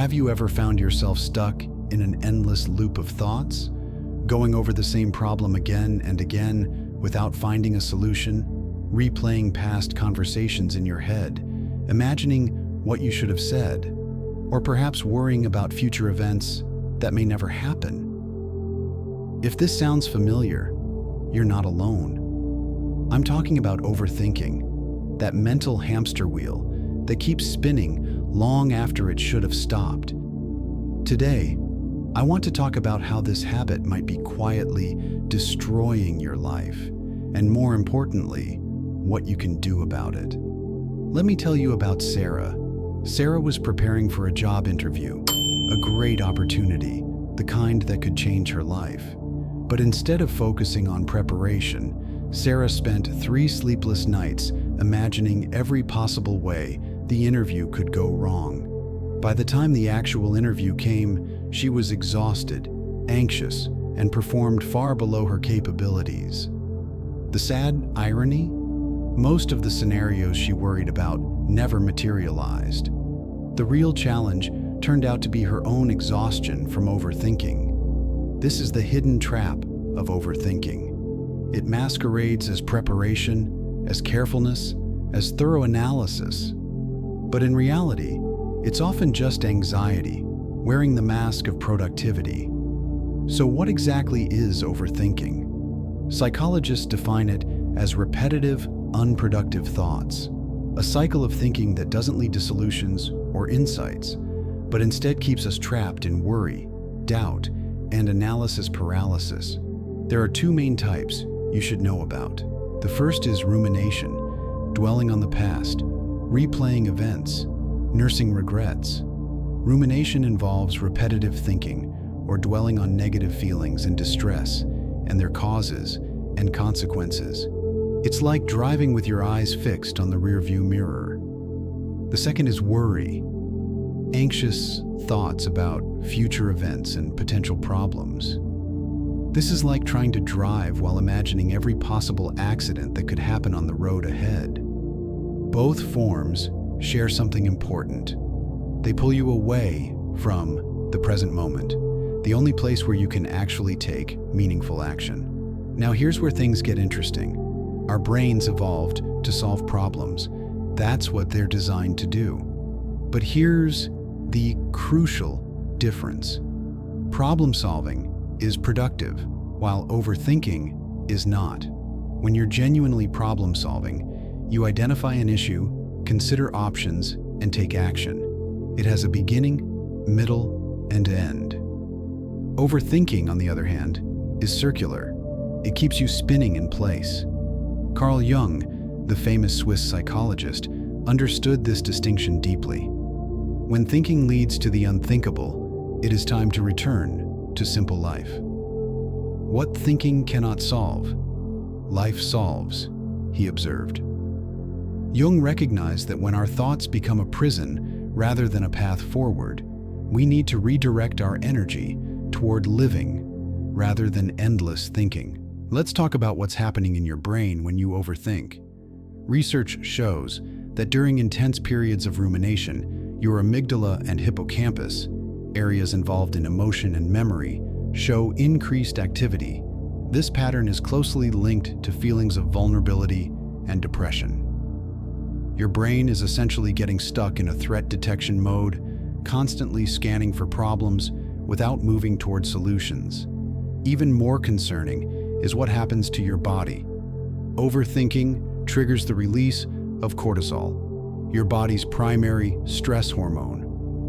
Have you ever found yourself stuck in an endless loop of thoughts, going over the same problem again and again without finding a solution, replaying past conversations in your head, imagining what you should have said, or perhaps worrying about future events that may never happen? If this sounds familiar, you're not alone. I'm talking about overthinking, that mental hamster wheel that keeps spinning long after it should have stopped. Today, I want to talk about how this habit might be quietly destroying your life, and more importantly, what you can do about it. Let me tell you about Sarah. Sarah was preparing for a job interview, a great opportunity, the kind that could change her life. But instead of focusing on preparation, Sarah spent 3 sleepless nights imagining every possible way the interview could go wrong. By the time the actual interview came, she was exhausted, anxious, and performed far below her capabilities. The sad irony? Most of the scenarios she worried about never materialized. The real challenge turned out to be her own exhaustion from overthinking. This is the hidden trap of overthinking. It masquerades as preparation, as carefulness, as thorough analysis. But in reality, it's often just anxiety, wearing the mask of productivity. So what exactly is overthinking? Psychologists define it as repetitive, unproductive thoughts, a cycle of thinking that doesn't lead to solutions or insights, but instead keeps us trapped in worry, doubt, and analysis paralysis. There are 2 main types you should know about. The first is rumination, dwelling on the past, replaying events, nursing regrets. Rumination involves repetitive thinking or dwelling on negative feelings and distress and their causes and consequences. It's like driving with your eyes fixed on the rearview mirror. The second is worry, anxious thoughts about future events and potential problems. This is like trying to drive while imagining every possible accident that could happen on the road ahead. Both forms share something important. They pull you away from the present moment, the only place where you can actually take meaningful action. Now here's where things get interesting. Our brains evolved to solve problems. That's what they're designed to do. But here's the crucial difference. Problem solving is productive, while overthinking is not. When you're genuinely problem solving, you identify an issue, consider options, and take action. It has a beginning, middle, and end. Overthinking, on the other hand, is circular. It keeps you spinning in place. Carl Jung, the famous Swiss psychologist, understood this distinction deeply. When thinking leads to the unthinkable, it is time to return to simple life. What thinking cannot solve, life solves, he observed. Jung recognized that when our thoughts become a prison rather than a path forward, we need to redirect our energy toward living rather than endless thinking. Let's talk about what's happening in your brain when you overthink. Research shows that during intense periods of rumination, your amygdala and hippocampus, areas involved in emotion and memory, show increased activity. This pattern is closely linked to feelings of vulnerability and depression. Your brain is essentially getting stuck in a threat detection mode, constantly scanning for problems without moving toward solutions. Even more concerning is what happens to your body. Overthinking triggers the release of cortisol, your body's primary stress hormone.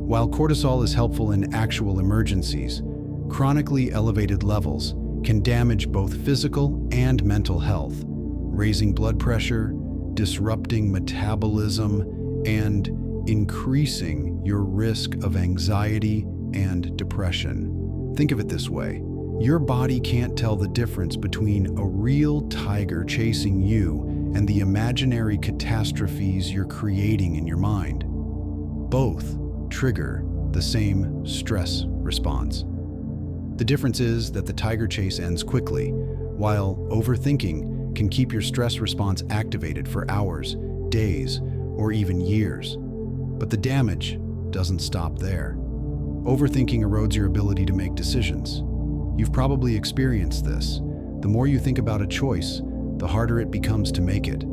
While cortisol is helpful in actual emergencies, chronically elevated levels can damage both physical and mental health, raising blood pressure, disrupting metabolism, and increasing your risk of anxiety and depression. Think of it this way. Your body can't tell the difference between a real tiger chasing you and the imaginary catastrophes you're creating in your mind. Both trigger the same stress response. The difference is that the tiger chase ends quickly, while overthinking can keep your stress response activated for hours, days, or even years. But the damage doesn't stop there. Overthinking erodes your ability to make decisions. You've probably experienced this. The more you think about a choice, the harder it becomes to make it.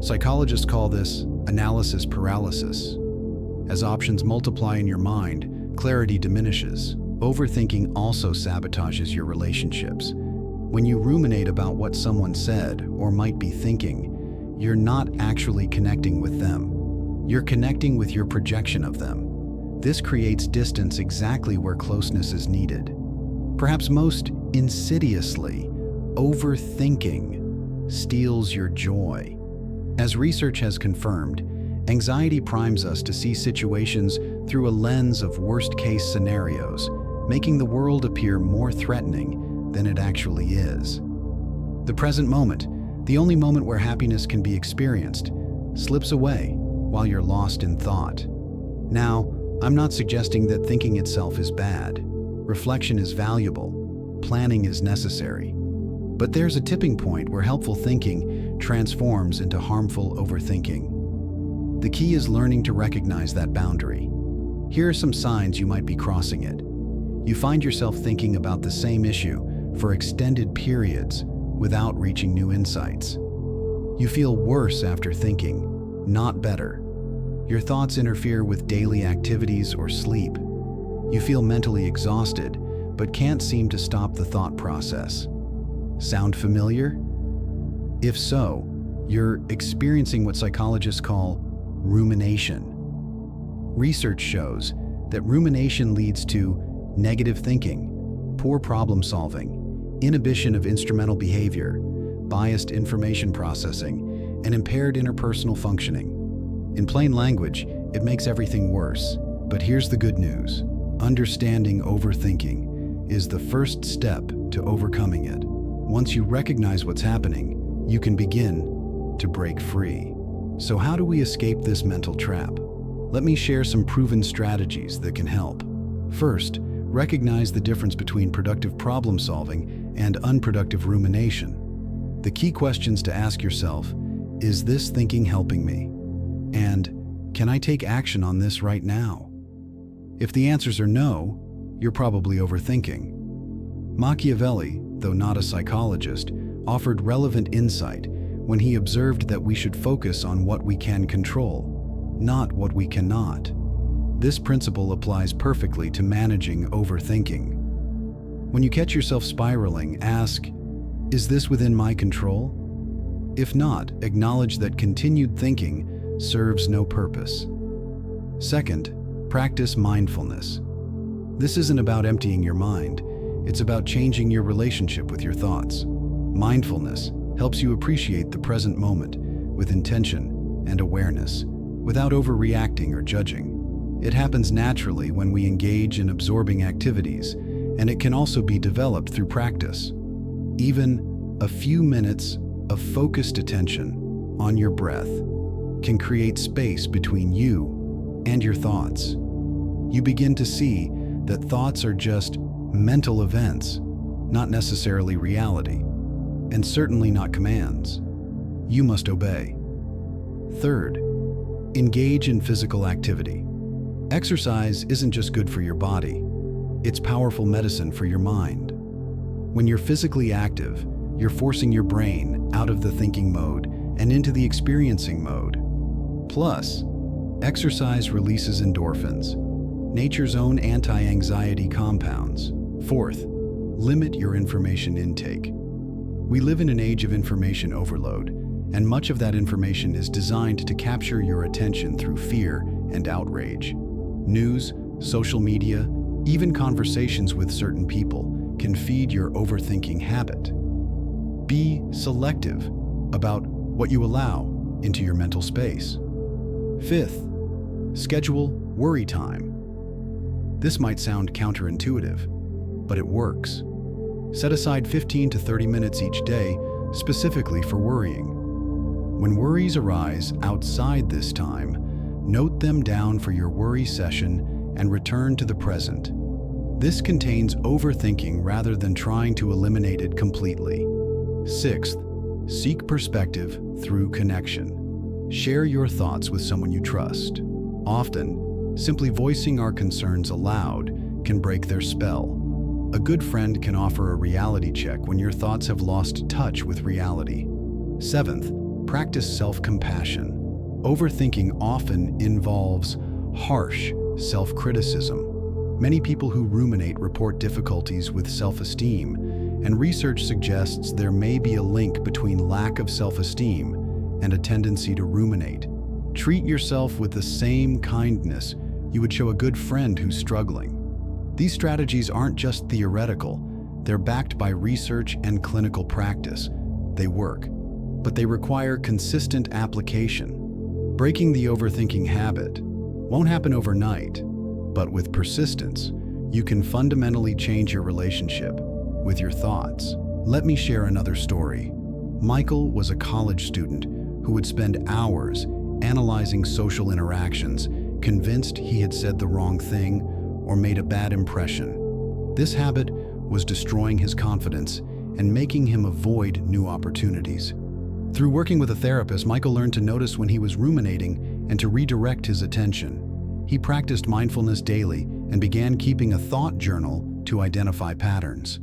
Psychologists call this analysis paralysis. As options multiply in your mind, clarity diminishes. Overthinking also sabotages your relationships. When you ruminate about what someone said or might be thinking, you're not actually connecting with them. You're connecting with your projection of them. This creates distance exactly where closeness is needed. Perhaps most insidiously, overthinking steals your joy. As research has confirmed, anxiety primes us to see situations through a lens of worst-case scenarios, making the world appear more threatening than it actually is. The present moment, the only moment where happiness can be experienced, slips away while you're lost in thought. Now, I'm not suggesting that thinking itself is bad. Reflection is valuable. Planning is necessary. But there's a tipping point where helpful thinking transforms into harmful overthinking. The key is learning to recognize that boundary. Here are some signs you might be crossing it. You find yourself thinking about the same issue for extended periods without reaching new insights. You feel worse after thinking, not better. Your thoughts interfere with daily activities or sleep. You feel mentally exhausted, but can't seem to stop the thought process. Sound familiar? If so, you're experiencing what psychologists call rumination. Research shows that rumination leads to negative thinking, poor problem solving, inhibition of instrumental behavior, biased information processing, and impaired interpersonal functioning. In plain language, it makes everything worse. But here's the good news. Understanding overthinking is the first step to overcoming it. Once you recognize what's happening, you can begin to break free. So how do we escape this mental trap? Let me share some proven strategies that can help. First, recognize the difference between productive problem solving and unproductive rumination. The key questions to ask yourself: is this thinking helping me? And can I take action on this right now? If the answers are no, you're probably overthinking. Machiavelli, though not a psychologist, offered relevant insight when he observed that we should focus on what we can control, not what we cannot. This principle applies perfectly to managing overthinking. When you catch yourself spiraling, ask, is this within my control? If not, acknowledge that continued thinking serves no purpose. Second, practice mindfulness. This isn't about emptying your mind, it's about changing your relationship with your thoughts. Mindfulness helps you appreciate the present moment with intention and awareness, without overreacting or judging. It happens naturally when we engage in absorbing activities, and it can also be developed through practice. Even a few minutes of focused attention on your breath can create space between you and your thoughts. You begin to see that thoughts are just mental events, not necessarily reality, and certainly not commands. You must obey. Third, engage in physical activity. Exercise isn't just good for your body, it's powerful medicine for your mind. When you're physically active, you're forcing your brain out of the thinking mode and into the experiencing mode. Plus, exercise releases endorphins, nature's own anti-anxiety compounds. Fourth, limit your information intake. We live in an age of information overload, and much of that information is designed to capture your attention through fear and outrage. News, social media, even conversations with certain people can feed your overthinking habit. Be selective about what you allow into your mental space. Fifth, schedule worry time. This might sound counterintuitive, but it works. Set aside 15 to 30 minutes each day specifically for worrying. When worries arise outside this time, note them down for your worry session and return to the present. This contains overthinking rather than trying to eliminate it completely. Sixth, seek perspective through connection. Share your thoughts with someone you trust. Often, simply voicing our concerns aloud can break their spell. A good friend can offer a reality check when your thoughts have lost touch with reality. Seventh, practice self-compassion. Overthinking often involves harsh self-criticism. Many people who ruminate report difficulties with self-esteem, and research suggests there may be a link between lack of self-esteem and a tendency to ruminate. Treat yourself with the same kindness you would show a good friend who's struggling. These strategies aren't just theoretical, they're backed by research and clinical practice. They work, but they require consistent application. Breaking the overthinking habit won't happen overnight, but with persistence, you can fundamentally change your relationship with your thoughts. Let me share another story. Michael was a college student who would spend hours analyzing social interactions, convinced he had said the wrong thing or made a bad impression. This habit was destroying his confidence and making him avoid new opportunities. Through working with a therapist, Michael learned to notice when he was ruminating and to redirect his attention. He practiced mindfulness daily and began keeping a thought journal to identify patterns.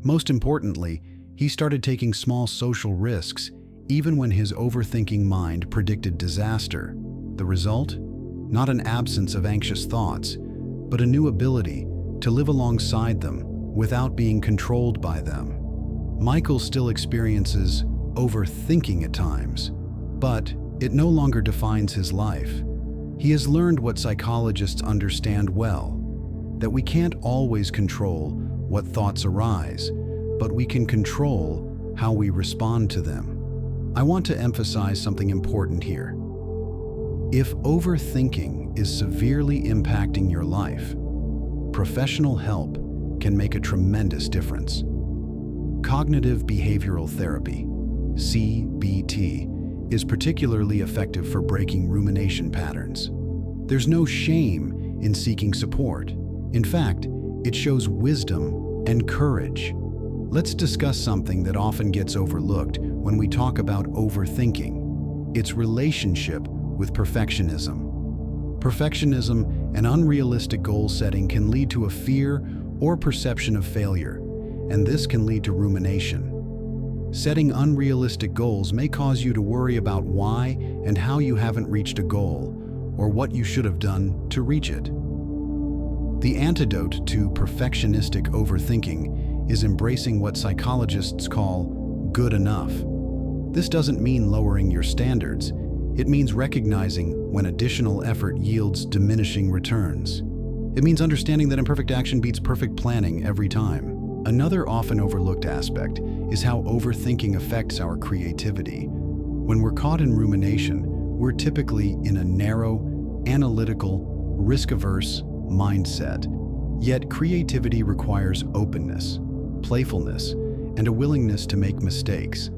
Most importantly, he started taking small social risks, even when his overthinking mind predicted disaster. The result? Not an absence of anxious thoughts, but a new ability to live alongside them without being controlled by them. Michael still experiences overthinking at times, but it no longer defines his life. He has learned what psychologists understand well, that we can't always control what thoughts arise, but we can control how we respond to them. I want to emphasize something important here. If overthinking is severely impacting your life, professional help can make a tremendous difference. Cognitive behavioral therapy, CBT, is particularly effective for breaking rumination patterns. There's no shame in seeking support. In fact, it shows wisdom and courage. Let's discuss something that often gets overlooked when we talk about overthinking: its relationship with perfectionism. Perfectionism and unrealistic goal setting can lead to a fear or perception of failure, and this can lead to rumination. Setting unrealistic goals may cause you to worry about why and how you haven't reached a goal, or what you should have done to reach it. The antidote to perfectionistic overthinking is embracing what psychologists call good enough. This doesn't mean lowering your standards. It means recognizing when additional effort yields diminishing returns. It means understanding that imperfect action beats perfect planning every time. Another often overlooked aspect is how overthinking affects our creativity. When we're caught in rumination, we're typically in a narrow, analytical, risk-averse mindset. Yet creativity requires openness, playfulness, and a willingness to make mistakes.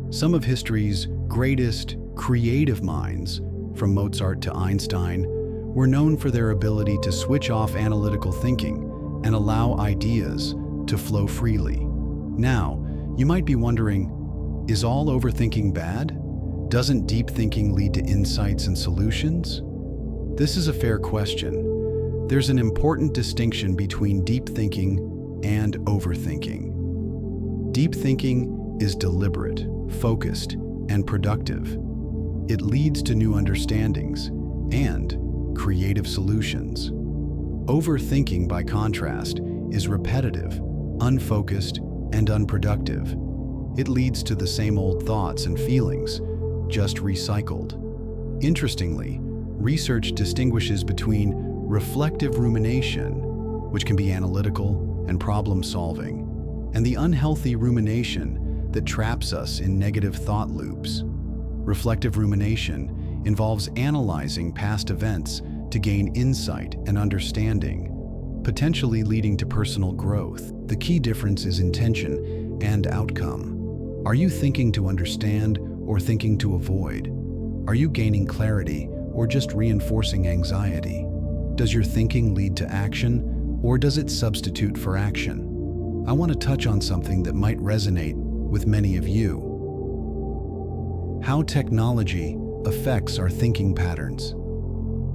Some of history's greatest creative minds, from Mozart to Einstein, were known for their ability to switch off analytical thinking and allow ideas to flow freely. Now, you might be wondering, is all overthinking bad? Doesn't deep thinking lead to insights and solutions? This is a fair question. There's an important distinction between deep thinking and overthinking. Deep thinking is deliberate, focused, and productive. It leads to new understandings and creative solutions. Overthinking, by contrast, is repetitive, unfocused, and unproductive. It leads to the same old thoughts and feelings, just recycled. Interestingly, research distinguishes between reflective rumination, which can be analytical and problem-solving, and the unhealthy rumination that traps us in negative thought loops. Reflective rumination involves analyzing past events to gain insight and understanding, potentially leading to personal growth. The key difference is intention and outcome. Are you thinking to understand or thinking to avoid? Are you gaining clarity or just reinforcing anxiety? Does your thinking lead to action, or does it substitute for action? I want to touch on something that might resonate with many of you: how technology affects our thinking patterns.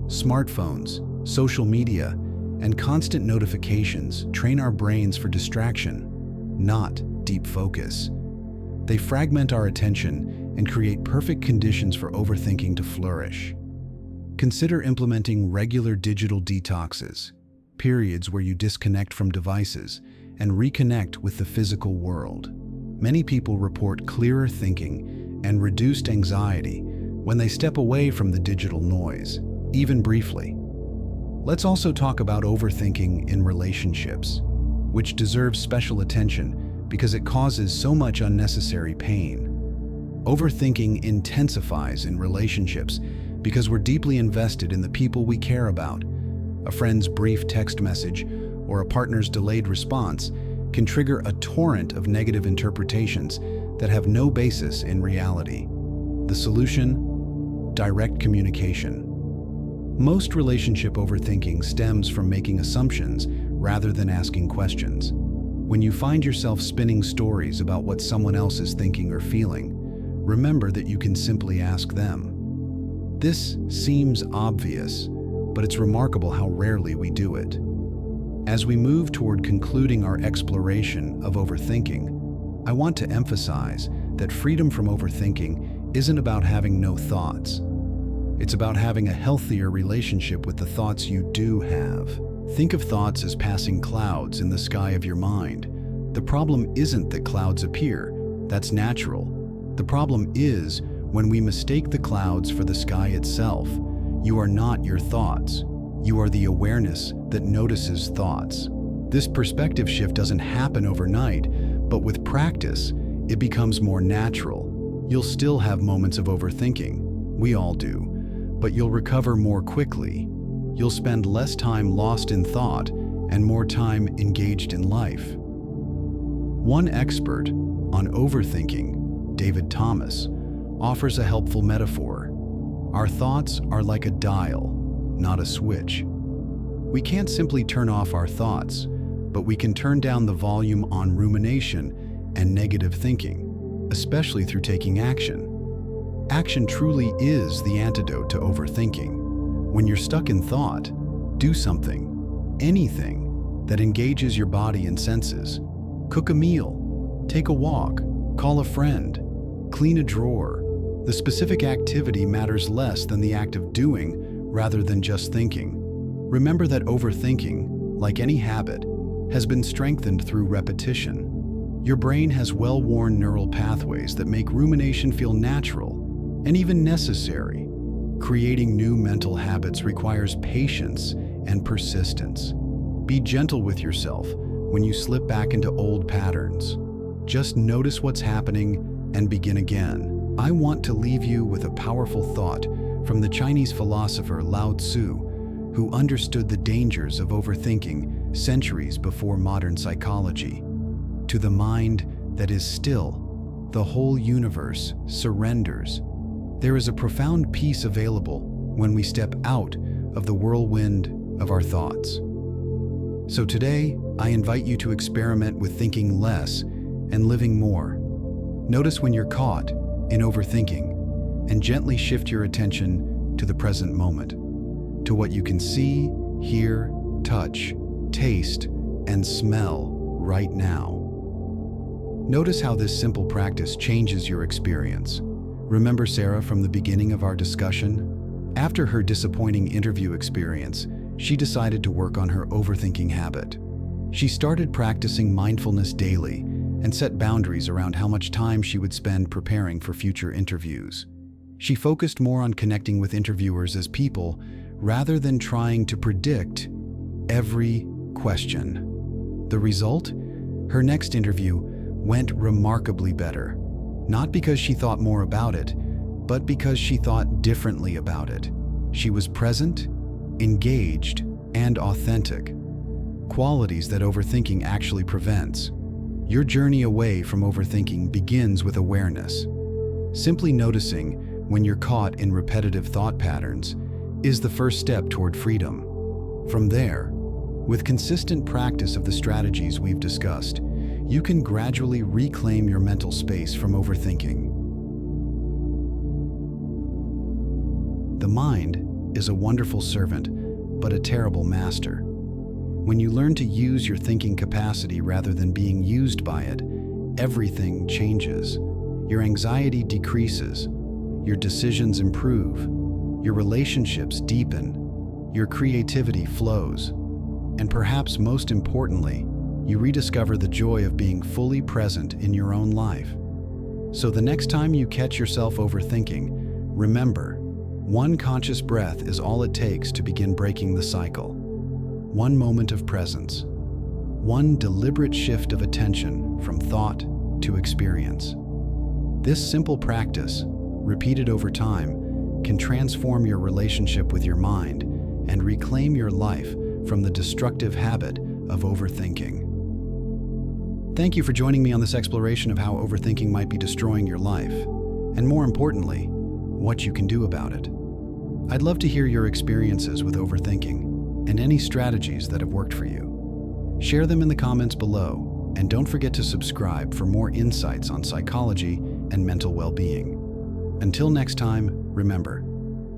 Smartphones, social media, and constant notifications train our brains for distraction, not deep focus. They fragment our attention and create perfect conditions for overthinking to flourish. Consider implementing regular digital detoxes, periods where you disconnect from devices and reconnect with the physical world. Many people report clearer thinking and reduced anxiety when they step away from the digital noise, even briefly. Let's also talk about overthinking in relationships, which deserves special attention because it causes so much unnecessary pain. Overthinking intensifies in relationships because we're deeply invested in the people we care about. A friend's brief text message or a partner's delayed response can trigger a torrent of negative interpretations that have no basis in reality. The solution? Direct communication. Most relationship overthinking stems from making assumptions rather than asking questions. When you find yourself spinning stories about what someone else is thinking or feeling, remember that you can simply ask them. This seems obvious, but it's remarkable how rarely we do it. As we move toward concluding our exploration of overthinking, I want to emphasize that freedom from overthinking isn't about having no thoughts. It's about having a healthier relationship with the thoughts you do have. Think of thoughts as passing clouds in the sky of your mind. The problem isn't that clouds appear. That's natural. The problem is when we mistake the clouds for the sky itself. You are not your thoughts. You are the awareness that notices thoughts. This perspective shift doesn't happen overnight, but with practice, it becomes more natural. You'll still have moments of overthinking. We all do. But you'll recover more quickly. You'll spend less time lost in thought and more time engaged in life. One expert on overthinking, David Thomas, offers a helpful metaphor. Our thoughts are like a dial, not a switch. We can't simply turn off our thoughts, but we can turn down the volume on rumination and negative thinking, especially through taking action. Action truly is the antidote to overthinking. When you're stuck in thought, do something, anything, that engages your body and senses. Cook a meal, take a walk, call a friend, clean a drawer. The specific activity matters less than the act of doing rather than just thinking. Remember that overthinking, like any habit, has been strengthened through repetition. Your brain has well-worn neural pathways that make rumination feel natural and even necessary. Creating new mental habits requires patience and persistence. Be gentle with yourself when you slip back into old patterns. Just notice what's happening and begin again. I want to leave you with a powerful thought from the Chinese philosopher Lao Tzu, who understood the dangers of overthinking centuries before modern psychology. To the mind that is still, the whole universe surrenders. There is a profound peace available when we step out of the whirlwind of our thoughts. So today, I invite you to experiment with thinking less and living more. Notice when you're caught in overthinking and gently shift your attention to the present moment, to what you can see, hear, touch, taste, and smell right now. Notice how this simple practice changes your experience. Remember Sarah from the beginning of our discussion? After her disappointing interview experience, she decided to work on her overthinking habit. She started practicing mindfulness daily and set boundaries around how much time she would spend preparing for future interviews. She focused more on connecting with interviewers as people rather than trying to predict every question. The result? Her next interview went remarkably better, not because she thought more about it, but because she thought differently about it. She was present, engaged, and authentic, qualities that overthinking actually prevents. Your journey away from overthinking begins with awareness. Simply noticing when you're caught in repetitive thought patterns is the first step toward freedom. From there, with consistent practice of the strategies we've discussed, you can gradually reclaim your mental space from overthinking. The mind is a wonderful servant, but a terrible master. When you learn to use your thinking capacity rather than being used by it, everything changes. Your anxiety decreases, your decisions improve, your relationships deepen, your creativity flows, and perhaps most importantly, you rediscover the joy of being fully present in your own life. So the next time you catch yourself overthinking, remember, one conscious breath is all it takes to begin breaking the cycle. One moment of presence, one deliberate shift of attention from thought to experience. This simple practice, repeated over time, can transform your relationship with your mind and reclaim your life from the destructive habit of overthinking. Thank you for joining me on this exploration of how overthinking might be destroying your life, and more importantly, what you can do about it. I'd love to hear your experiences with overthinking and any strategies that have worked for you. Share them in the comments below, and don't forget to subscribe for more insights on psychology and mental well-being. Until next time, remember,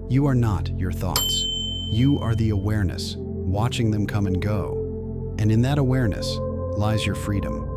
you are not your thoughts. You are the awareness, watching them come and go. And in that awareness lies your freedom.